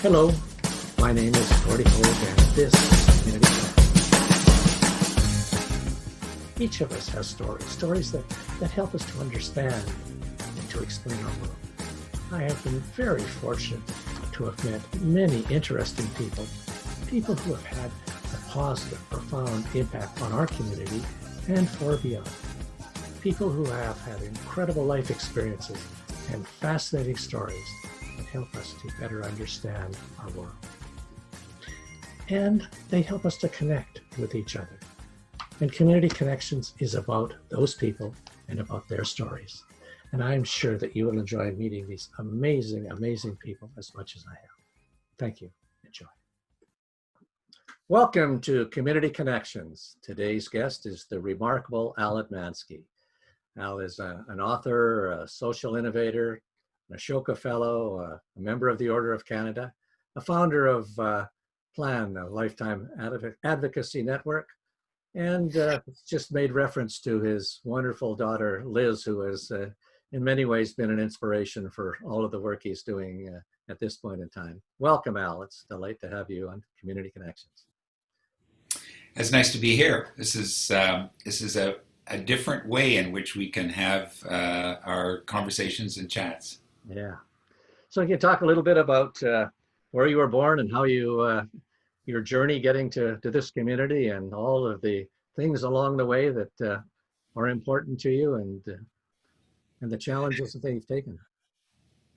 Hello, my name is Gordy Hogue, and this is Community Connect. Each of us has stories that help us to understand and to explain our world. I have been very fortunate to have met many interesting people who have had a positive, profound impact on our community and far beyond. People who have had incredible life experiences and fascinating stories that help us to better understand our world. And they help us to connect with each other. And Community Connections is about those people and about their stories. And I'm sure that you will enjoy meeting these amazing, amazing people as much as I have. Thank you. Enjoy. Welcome to Community Connections. Today's guest is the remarkable Al Etmanski. Al is an author, a social innovator, an Ashoka Fellow, a member of the Order of Canada, a founder of PLAN, a Lifetime Advocacy Network, and just made reference to his wonderful daughter, Liz, who has in many ways been an inspiration for all of the work he's doing at this point in time. Welcome, Al. It's a delight to have you on Community Connections. It's nice to be here. This is a different way in which we can have our conversations and chats. Yeah. So can you talk a little bit about where you were born and how you your journey getting to this community and all of the things along the way that are important to you and the challenges that you've taken?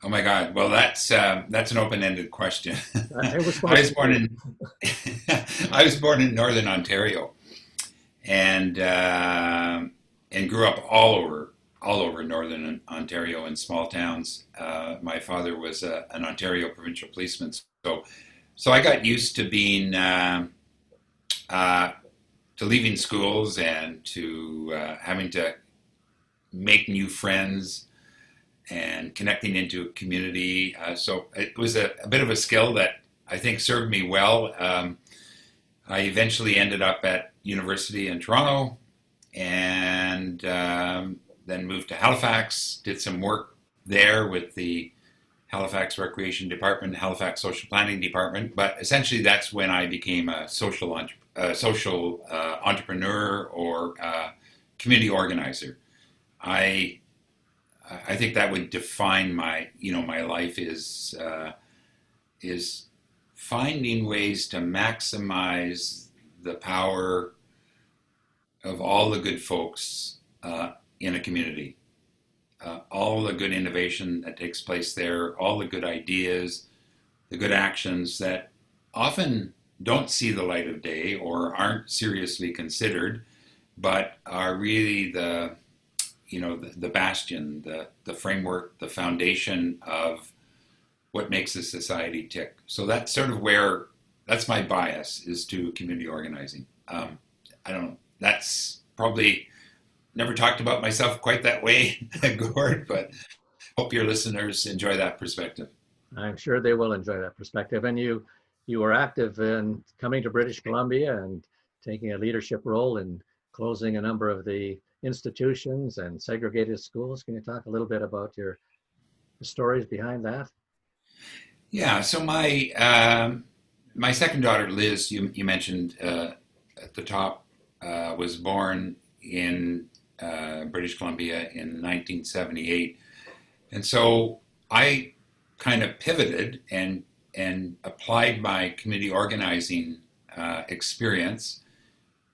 Oh my God! Well, that's an open-ended question. I was born in Northern Ontario, and grew up all over Northern Ontario in small towns. My father was an Ontario provincial policeman, so I got used to being to leaving schools and to having to make new friends and connecting into a community. So it was a bit of a skill that I think served me well. I eventually ended up at university in Toronto and then moved to Halifax, did some work there with the Halifax Recreation Department, Halifax Social Planning Department. But essentially that's when I became a social entrepreneur or community organizer. I think that would define my life is finding ways to maximize the power of all the good folks in a community, all the good innovation that takes place there, all the good ideas, the good actions that often don't see the light of day or aren't seriously considered, but are really the bastion, the framework, the foundation of what makes a society tick. So that's sort of that's my bias, is to community organizing. I don't know, that's probably never talked about myself quite that way, Gord, but hope your listeners enjoy that perspective. I'm sure they will enjoy that perspective. And you were active in coming to British Columbia and taking a leadership role in closing a number of the institutions and segregated schools. Can you talk a little bit about the stories behind that? Yeah, so my second daughter, Liz, you mentioned at the top, was born in British Columbia in 1978. And so I kind of pivoted and applied my community organizing experience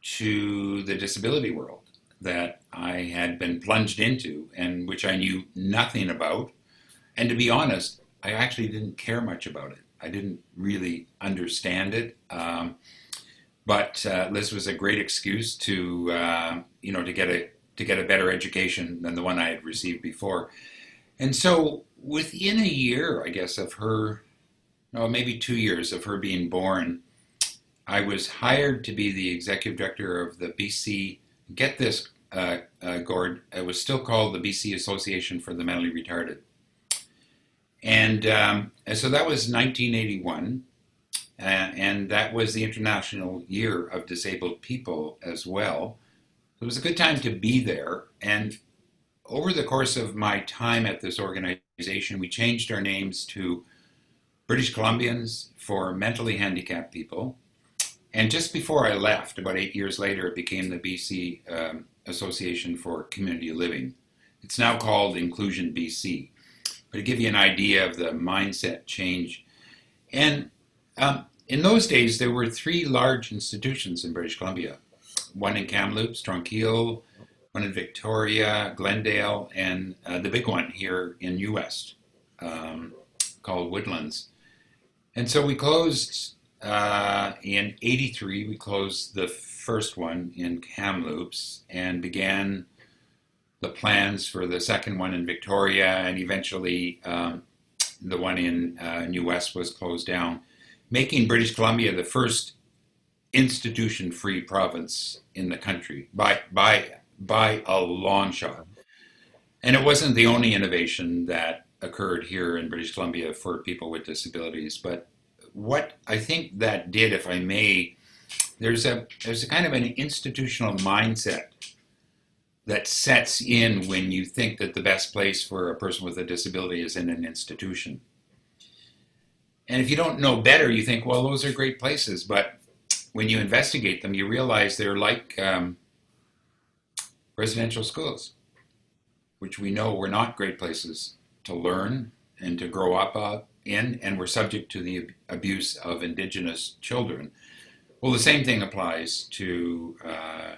to the disability world that I had been plunged into and which I knew nothing about. And to be honest, I actually didn't care much about it. I didn't really understand it. But Liz was a great excuse to get a better education than the one I had received before. And so within a year, I guess, of her, maybe 2 years of her being born, I was hired to be the executive director of the BC, get this, Gord, it was still called the BC Association for the Mentally Retarded. And so that was 1981, and that was the International Year of Disabled People as well. It was a good time to be there, and over the course of my time at this organization, we changed our names to British Columbians for mentally handicapped people. And just before I left, about 8 years later, it became the BC Association for Community Living. It's now called Inclusion BC. But to give you an idea of the mindset change. And in those days, there were 3 large institutions in British Columbia. One in Kamloops, Tronquil, one in Victoria, Glendale, and the big one here in U West, called Woodlands. And so we closed in 83, we closed the first one in Kamloops and began the plans for the second one in Victoria, and eventually the one in New West was closed down, making British Columbia the first institution-free province in the country by a long shot. And it wasn't the only innovation that occurred here in British Columbia for people with disabilities, but what I think that did, if I may, there's a kind of an institutional mindset that sets in when you think that the best place for a person with a disability is in an institution. And if you don't know better, you think, well, those are great places. But when you investigate them, you realize they're like residential schools, which we know were not great places to learn and to grow up in, and were subject to the abuse of Indigenous children. Well, the same thing applies to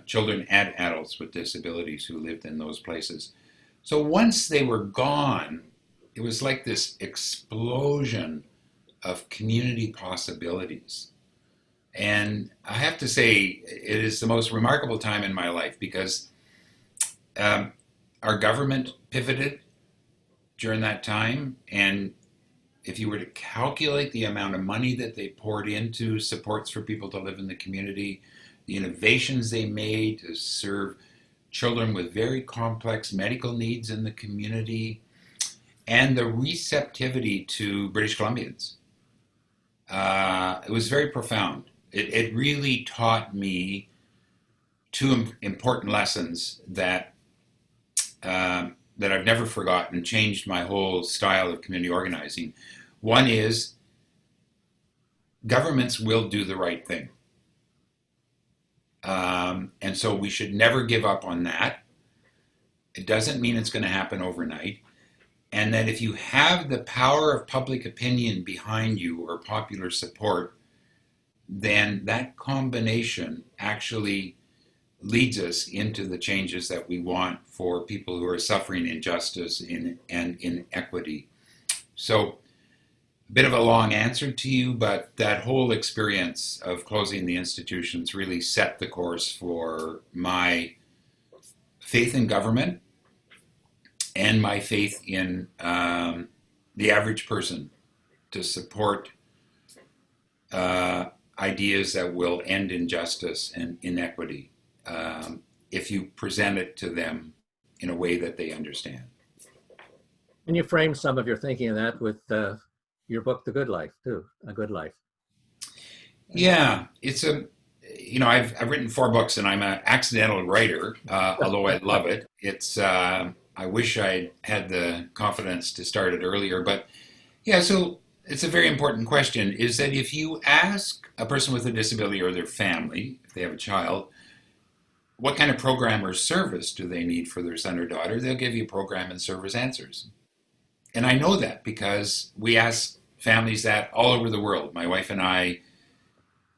children and adults with disabilities who lived in those places. So once they were gone, it was like this explosion of community possibilities. And I have to say, it is the most remarkable time in my life because our government pivoted during that time, and if you were to calculate the amount of money that they poured into supports for people to live in the community, the innovations they made to serve children with very complex medical needs in the community, and the receptivity to British Columbians, it was very profound. It really taught me 2 important lessons that I've never forgotten, changed my whole style of community organizing. One is governments will do the right thing. And so we should never give up on that. It doesn't mean it's going to happen overnight. And that if you have the power of public opinion behind you or popular support, then that combination actually leads us into the changes that we want for people who are suffering injustice and inequity. So, a bit of a long answer to you, but that whole experience of closing the institutions really set the course for my faith in government and my faith in the average person to support ideas that will end injustice and inequity. If you present it to them in a way that they understand. And you frame some of your thinking of that with your book, The Good Life, too, A Good Life. Yeah, it's I've written 4 books and I'm an accidental writer, although I love it. It's, I wish I had the confidence to start it earlier, but yeah, so it's a very important question, is that if you ask a person with a disability or their family, if they have a child, what kind of program or service do they need for their son or daughter, they'll give you program and service answers. And I know that because we ask families that all over the world. My wife and I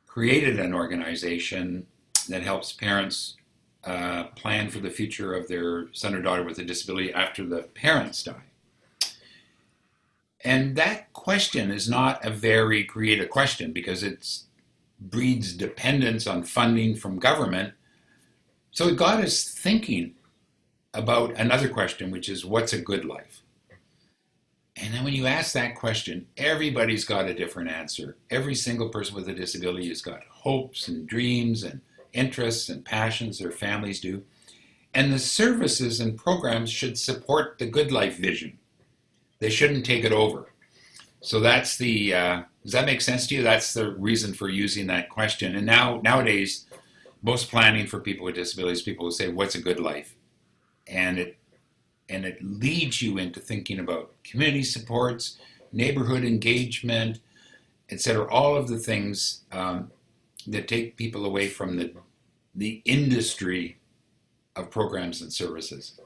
created an organization that helps parents plan for the future of their son or daughter with a disability after the parents die. And that question is not a very creative question because it breeds dependence on funding from government. So it got us thinking about another question, which is, what's a good life? And then when you ask that question, everybody's got a different answer. Every single person with a disability has got hopes and dreams and interests and passions, their families do. And the services and programs should support the good life vision. They shouldn't take it over. So that's the, does that make sense to you? That's the reason for using that question. And nowadays, most planning for people with disabilities, people will say, what's a good life? And it leads you into thinking about community supports, neighborhood engagement, etc. All of the things that take people away from the industry of programs and services.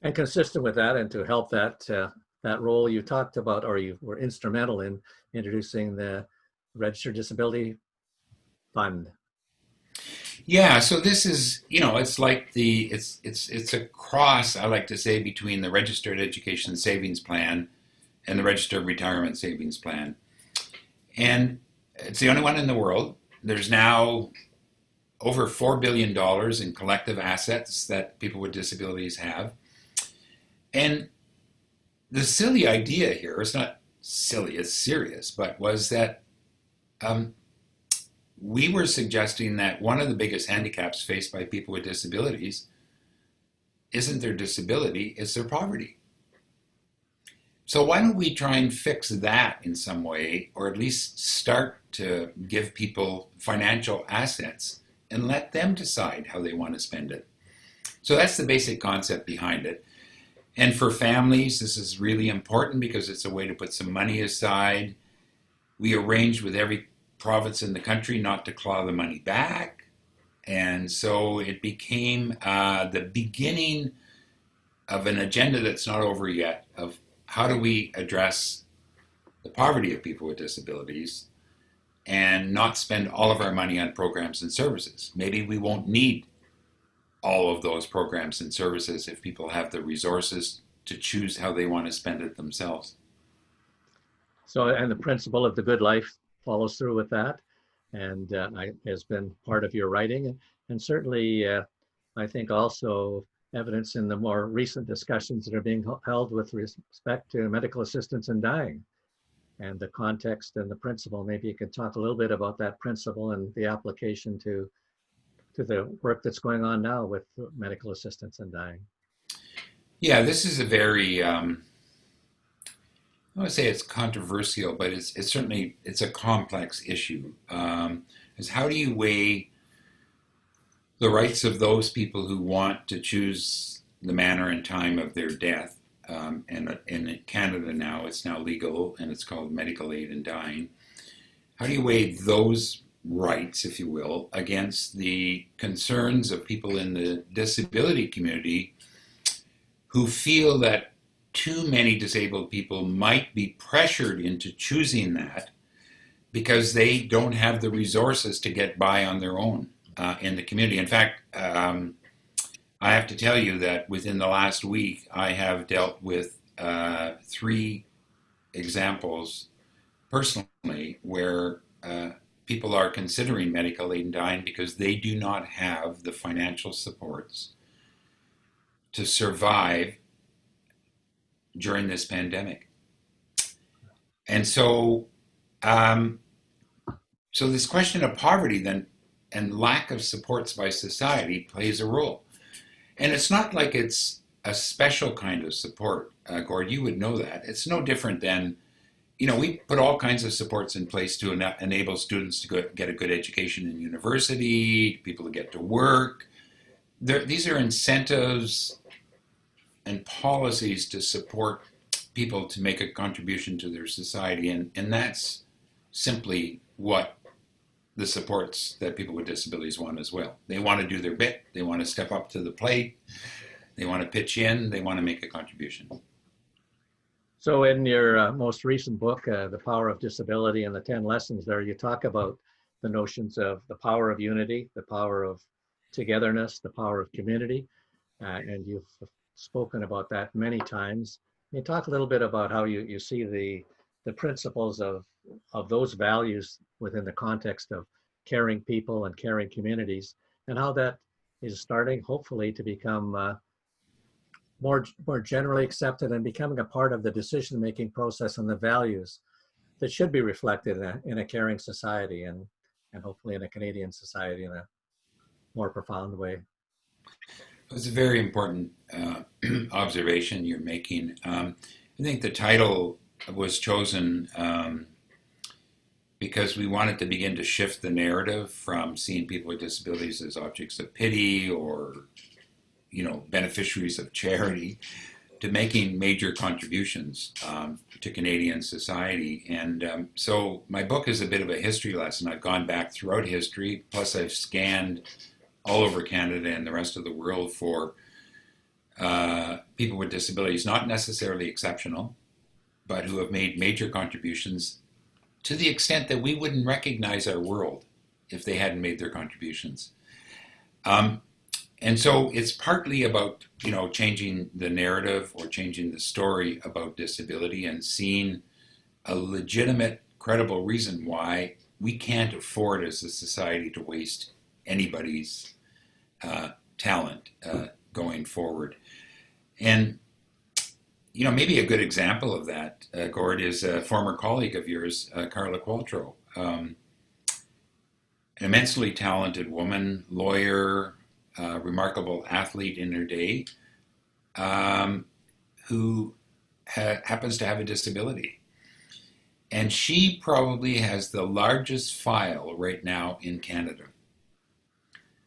And consistent with that, and to help that role, you talked about, or you were instrumental in introducing the Registered Disability Fund. Yeah, so this is, it's like it's a cross, I like to say, between the Registered Education Savings Plan and the Registered Retirement Savings Plan. And it's the only one in the world. There's now over $4 billion in collective assets that people with disabilities have. And the silly idea here, it's not silly, it's serious, but was that we were suggesting that one of the biggest handicaps faced by people with disabilities isn't their disability, it's their poverty. So why don't we try and fix that in some way, or at least start to give people financial assets and let them decide how they want to spend it. So that's the basic concept behind it. And for families, this is really important because it's a way to put some money aside. We arranged with every province in the country not to claw the money back. And so it became the beginning of an agenda that's not over yet, of how do we address the poverty of people with disabilities and not spend all of our money on programs and services. Maybe we won't need all of those programs and services if people have the resources to choose how they want to spend it themselves. So, and the principle of the good life follows through with that, and has been part of your writing, and certainly I think also evidence in the more recent discussions that are being held with respect to medical assistance in dying, and the context and the principle. Maybe you could talk a little bit about that principle and the application to the work that's going on now with medical assistance in dying. Yeah, this is a very, I would say it's controversial, but it's certainly, it's a complex issue. Is how do you weigh the rights of those people who want to choose the manner and time of their death? And in Canada now, it's now legal, and it's called medical aid in dying. How do you weigh those rights, if you will, against the concerns of people in the disability community who feel that too many disabled people might be pressured into choosing that because they don't have the resources to get by on their own in the community? In fact, I have to tell you that within the last week, I have dealt with 3 examples personally where people are considering medical aid in dying because they do not have the financial supports to survive during this pandemic. And so, so this question of poverty then and lack of supports by society plays a role. And it's not like it's a special kind of support, Gord, you would know that. It's no different than, we put all kinds of supports in place to enable students to get a good education in university, people to get to work. These are incentives and policies to support people to make a contribution to their society. And that's simply what the supports that people with disabilities want as well. They want to do their bit. They want to step up to the plate. They want to pitch in. They want to make a contribution. So in your most recent book, The Power of Disability and the 10 Lessons there, you talk about the notions of the power of unity, the power of togetherness, the power of community, and you've spoken about that many times. Can you talk a little bit about how you see the principles of those values within the context of caring people and caring communities, and how that is starting, hopefully, to become more generally accepted and becoming a part of the decision-making process and the values that should be reflected in a caring society and hopefully in a Canadian society in a more profound way. It's a very important observation you're making. I think the title was chosen because we wanted to begin to shift the narrative from seeing people with disabilities as objects of pity or, beneficiaries of charity, to making major contributions to Canadian society. And so my book is a bit of a history lesson. I've gone back throughout history, plus I've scanned all over Canada and the rest of the world for people with disabilities, not necessarily exceptional, but who have made major contributions to the extent that we wouldn't recognize our world if they hadn't made their contributions. And so it's partly about, changing the narrative or changing the story about disability and seeing a legitimate, credible reason why we can't afford as a society to waste anybody's talent going forward. And, maybe a good example of that, Gord, is a former colleague of yours, Carla Qualtrough, an immensely talented woman, lawyer, remarkable athlete in her day, who happens to have a disability. And she probably has the largest file right now in Canada.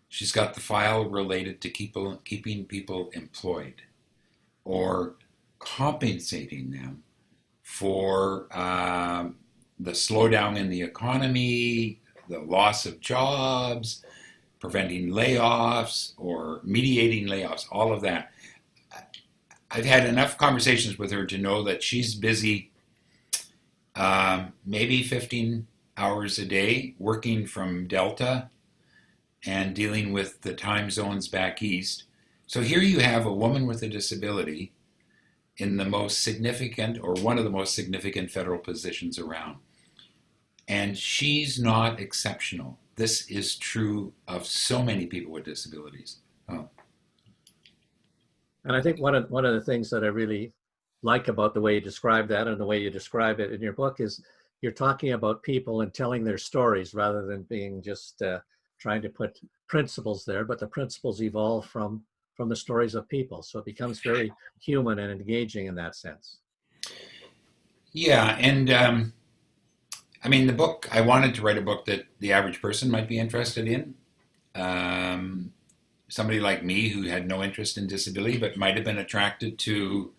She's got the file related to keeping people employed or compensating them for the slowdown in the economy, the loss of jobs, preventing layoffs or mediating layoffs, all of that. I've had enough conversations with her to know that she's busy maybe 15 hours a day working from Delta and dealing with the time zones back east. So here you have a woman with a disability in the most significant or one of the most significant federal positions around. And she's not exceptional. This is true of so many people with disabilities. Oh. And I think one of the things that I really like about the way you describe that and the way you describe it in your book is you're talking about people and telling their stories rather than being just trying to put principles there, but the principles evolve from the stories of people. So it becomes very human and engaging in that sense. Yeah, and the book, I wanted to write a book that the average person might be interested in. Somebody like me who had no interest in disability, but might have been attracted to,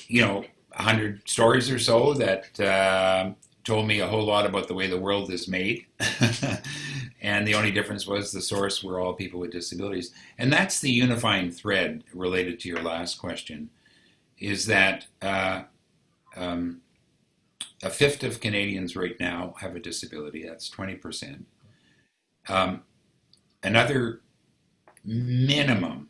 100 stories or so that told me a whole lot about the way the world is made. And the only difference was the source were all people with disabilities. And that's the unifying thread related to your last question, is that a fifth of Canadians right now have a disability. That's 20%. Another minimum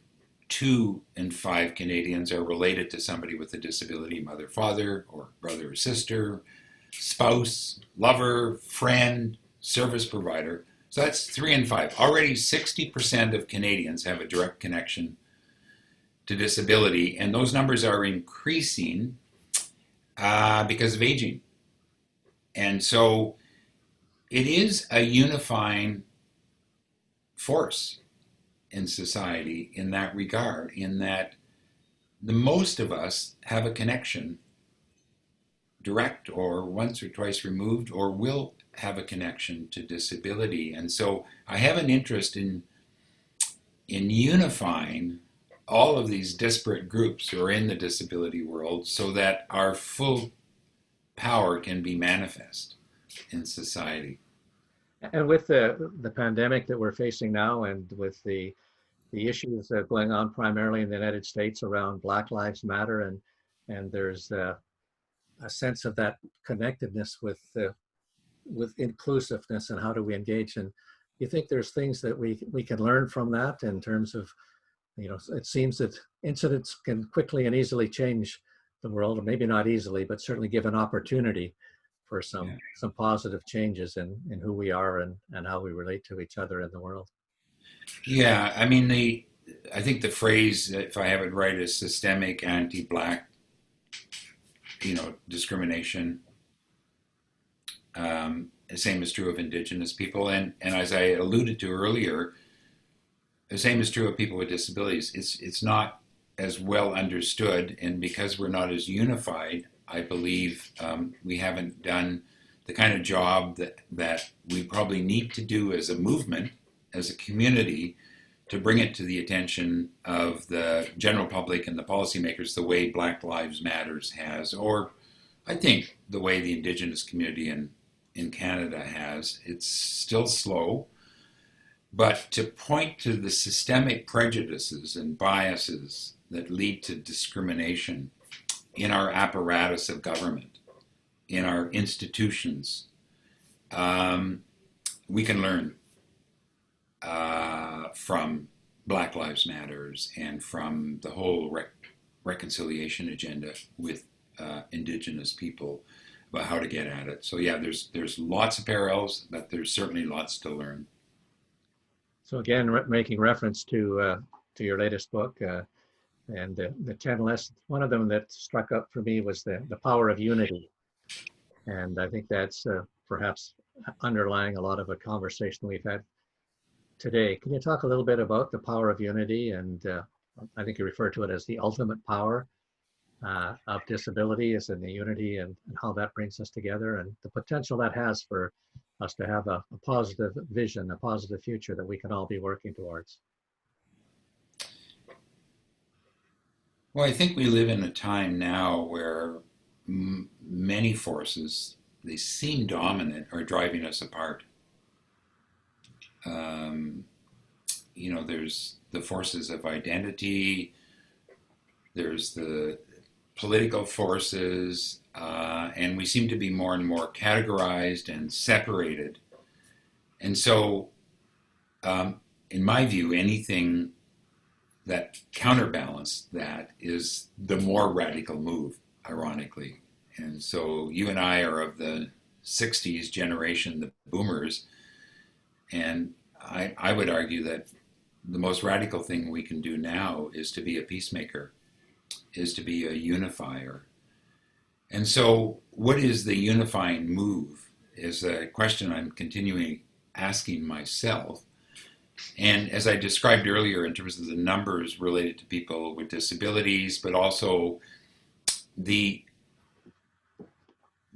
2 in 5 Canadians are related to somebody with a disability, mother, father, or brother or sister, spouse, lover, friend, service provider. So that's 3 in 5. Already 60% of Canadians have a direct connection to disability, and those numbers are increasing because of aging. And so it is a unifying force in society in that regard, in that the most of us have a connection, direct or once or twice removed, or will have a connection to disability. And so I have an interest in unifying all of these disparate groups who are in the disability world so that our full power can be manifest in society. And with the pandemic that we're facing now, and with the issues that are going on primarily in the United States around Black Lives Matter, and there's a sense of that connectedness with inclusiveness and how do we engage. And you think there's things that we can learn from that in terms of, it seems that incidents can quickly and easily change the world, or maybe not easily, but certainly give an opportunity for some positive changes in who we are and how we relate to each other in the world. Yeah, I think the phrase, if I have it right, is systemic anti-Black, discrimination. The same is true of Indigenous people, and as I alluded to earlier, the same is true of people with disabilities. It's not as well understood, and because we're not as unified, I believe we haven't done the kind of job that we probably need to do as a movement, as a community, to bring it to the attention of the general public and the policymakers the way Black Lives Matters has, or I think the way the Indigenous community in Canada has. It's still slow, but to point to the systemic prejudices and biases that lead to discrimination in our apparatus of government, in our institutions, we can learn from Black Lives Matters and from the whole reconciliation agenda with Indigenous people about how to get at it. So yeah, there's lots of parallels, but there's certainly lots to learn. So again, making reference to your latest book and the 10 lessons, one of them that struck up for me was the power of unity. And I think that's perhaps underlying a lot of a conversation we've had today. Can you talk a little bit about the power of unity? And I think you refer to it as the ultimate power of disability, is in the unity and how that brings us together, and the potential that has for us to have a positive vision, a positive future that we can all be working towards. Well, I think we live in a time now where many forces, they seem dominant, are driving us apart. There's the forces of identity, there's the political forces, and we seem to be more and more categorized and separated. And so, in my view, anything that counterbalance that is the more radical move, ironically. And so you and I are of the 60s generation, the boomers, and I would argue that the most radical thing we can do now is to be a peacemaker, is to be a unifier. And so what is the unifying move is a question I'm continuing asking myself. And as I described earlier in terms of the numbers related to people with disabilities, but also the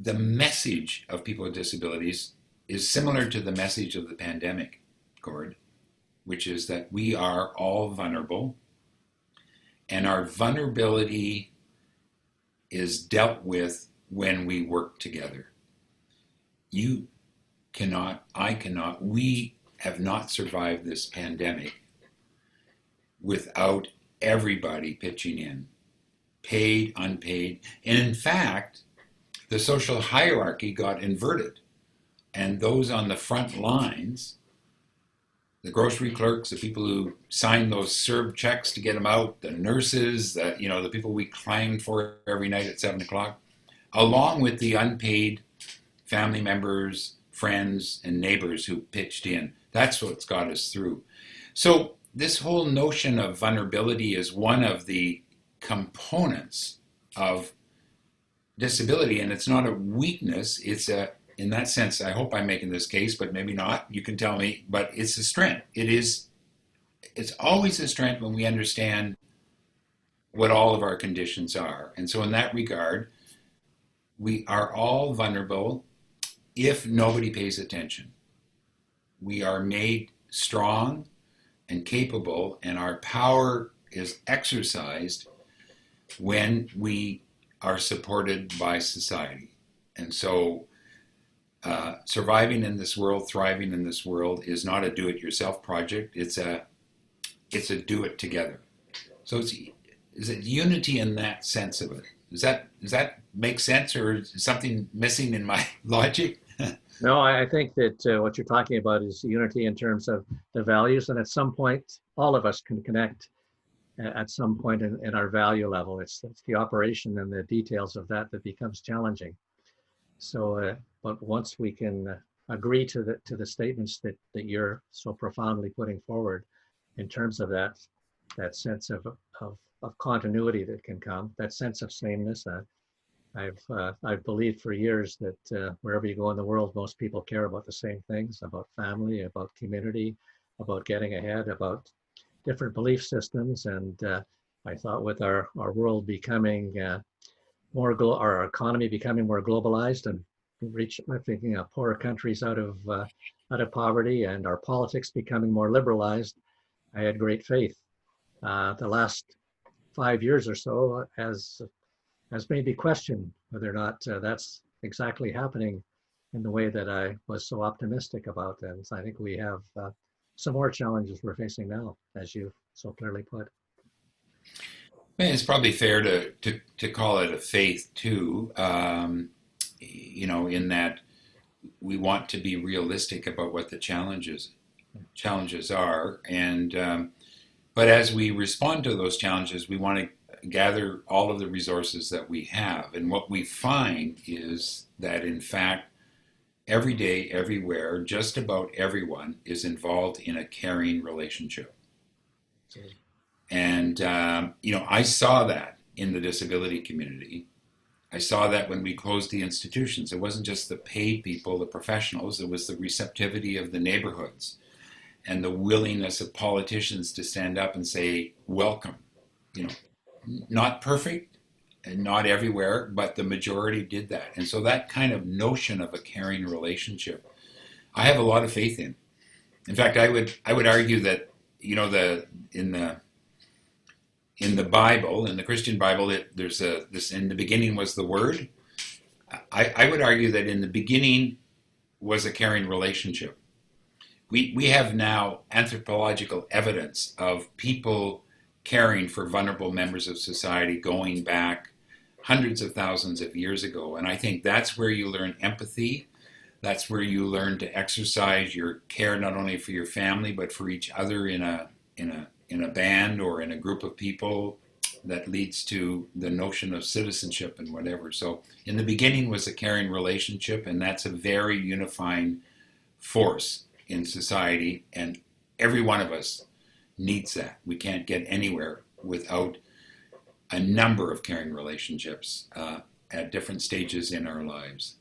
message of people with disabilities is similar to the message of the pandemic, Gord, which is that we are all vulnerable, and our vulnerability is dealt with when we work together. You cannot, I cannot, we have not survived this pandemic without everybody pitching in, paid, unpaid. And in fact, the social hierarchy got inverted. And those on the front lines, the grocery clerks, the people who signed those CERB checks to get them out, the nurses, the people we clanged for every night at 7 o'clock, along with the unpaid family members, friends, and neighbors who pitched in. That's what's got us through. So this whole notion of vulnerability is one of the components of disability, and it's not a weakness. It's in that sense, I hope I'm making this case, but maybe not. You can tell me, but it's a strength. It's always a strength when we understand what all of our conditions are. And so in that regard, we are all vulnerable if nobody pays attention. We are made strong and capable, and our power is exercised when we are supported by society. And so surviving in this world, thriving in this world is not a do-it-yourself project. It's a do-it-together. So is it unity in that sense of it? Does that make sense, or is something missing in my logic? No, I think that what you're talking about is unity in terms of the values, and at some point, all of us can connect at some point in our value level. It's the operation and the details of that becomes challenging. So, but once we can agree to the statements that you're so profoundly putting forward, in terms of that sense of continuity that can come, that sense of sameness. I've believed for years that wherever you go in the world, most people care about the same things, about family, about community, about getting ahead, about different belief systems. And I thought with our world becoming our economy becoming more globalized and lifting poorer countries out of poverty, and our politics becoming more liberalized, I had great faith. The last 5 years or so has made me question whether or not that's exactly happening in the way that I was so optimistic about. And I think we have some more challenges we're facing now, as you so clearly put. It's probably fair to call it a faith too, in that we want to be realistic about what the challenges are, and but as we respond to those challenges, we want to gather all of the resources that we have, and what we find is that in fact, every day, everywhere, just about everyone is involved in a caring relationship. And, I saw that in the disability community. I saw that when we closed the institutions. It wasn't just the paid people, the professionals, it was the receptivity of the neighborhoods and the willingness of politicians to stand up and say, welcome. Not perfect and not everywhere, but the majority did that. And so that kind of notion of a caring relationship, I have a lot of faith in. In fact, I would argue that, in the Bible, in the Christian Bible, there's this. In the beginning was the Word. I would argue that in the beginning was a caring relationship. We have now anthropological evidence of people caring for vulnerable members of society going back hundreds of thousands of years ago, and I think that's where you learn empathy. That's where you learn to exercise your care not only for your family but for each other in a band or in a group of people. That leads to the notion of citizenship and whatever. So in the beginning was a caring relationship, and that's a very unifying force in society, and every one of us needs that. We can't get anywhere without a number of caring relationships at different stages in our lives.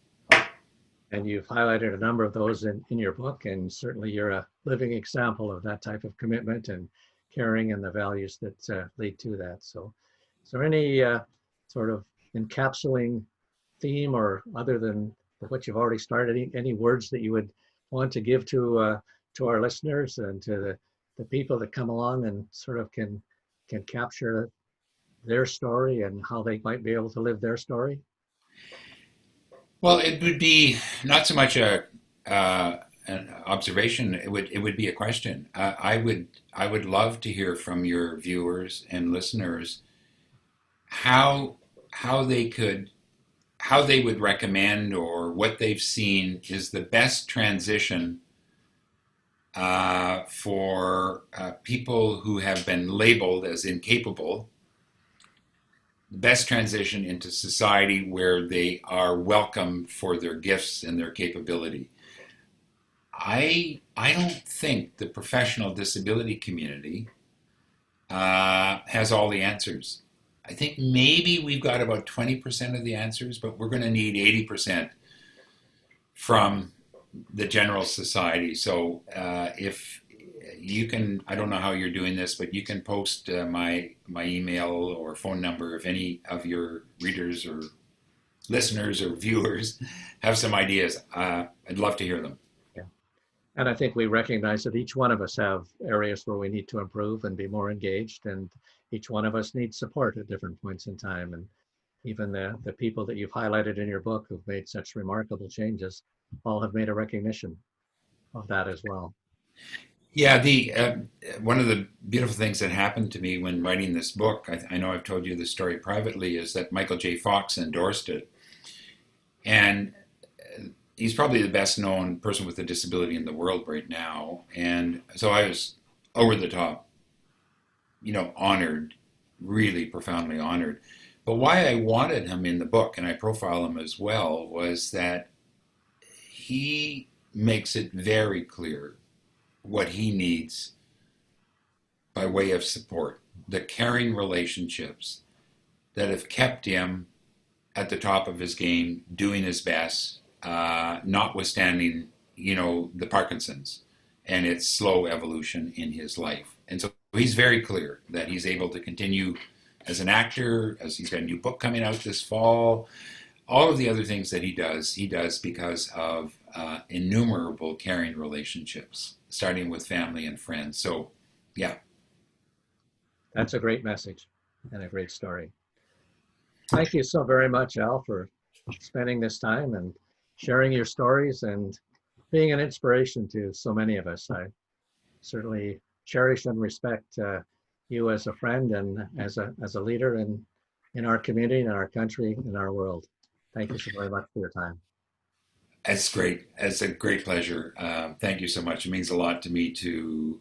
And you've highlighted a number of those in your book, and certainly you're a living example of that type of commitment and caring and the values that lead to that. So is there any sort of encapsulating theme, or other than what you've already started, any words that you would want to give to our listeners and to the people that come along and sort of can capture their story and how they might be able to live their story? Well, it would be not so much an observation. It would be a question. I would love to hear from your viewers and listeners how they would recommend, or what they've seen is the best transition for people who have been labeled as incapable, the best transition into society where they are welcome for their gifts and their capability. I don't think the professional disability community has all the answers. I think maybe we've got about 20% of the answers, but we're going to need 80% from the general society. So if you can, I don't know how you're doing this, but you can post my email or phone number if any of your readers or listeners or viewers have some ideas. I'd love to hear them. Yeah. And I think we recognize that each one of us have areas where we need to improve and be more engaged, and each one of us needs support at different points in time. And even the people that you've highlighted in your book who've made such remarkable changes all have made a recognition of that as well. Yeah, the one of the beautiful things that happened to me when writing this book, I know I've told you the story privately, is that Michael J. Fox endorsed it. And he's probably the best known person with a disability in the world right now. And so I was over the top, honored, really profoundly honored. But why I wanted him in the book, and I profile him as well, was that he makes it very clear what he needs by way of support, the caring relationships that have kept him at the top of his game, doing his best, notwithstanding, the Parkinson's and its slow evolution in his life. And so he's very clear that he's able to continue as an actor, as he's got a new book coming out this fall. All of the other things that he does because of innumerable caring relationships, starting with family and friends. So, Yeah. That's a great message and a great story. Thank you so very much, Al, for spending this time and sharing your stories and being an inspiration to so many of us. I certainly cherish and respect you as a friend and as a leader in our community, in our country, in our world. Thank you so very much for your time. That's great. It's a great pleasure. Thank you so much. It means a lot to me to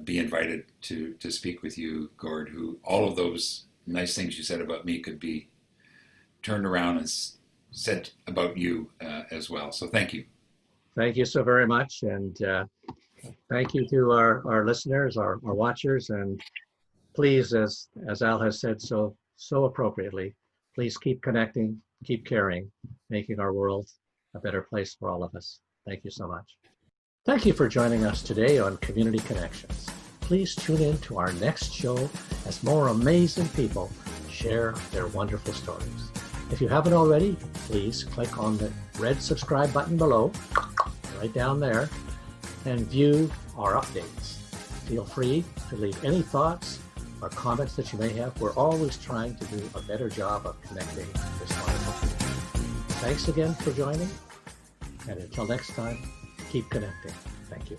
be invited to speak with you, Gord, who all of those nice things you said about me could be turned around and said about you as well. So thank you. Thank you so very much. And thank you to our listeners, our watchers. And please, as Al has said so appropriately, please keep connecting, keep caring, making our world a better place for all of us. Thank you so much. Thank you for joining us today on Community Connections. Please tune in to our next show as more amazing people share their wonderful stories. If you haven't already, please click on the red subscribe button below, right down there, and view our updates. Feel free to leave any thoughts or comments that you may have. We're always trying to do a better job of connecting this wonderful community. Thanks again for joining, and until next time, keep connecting. Thank you.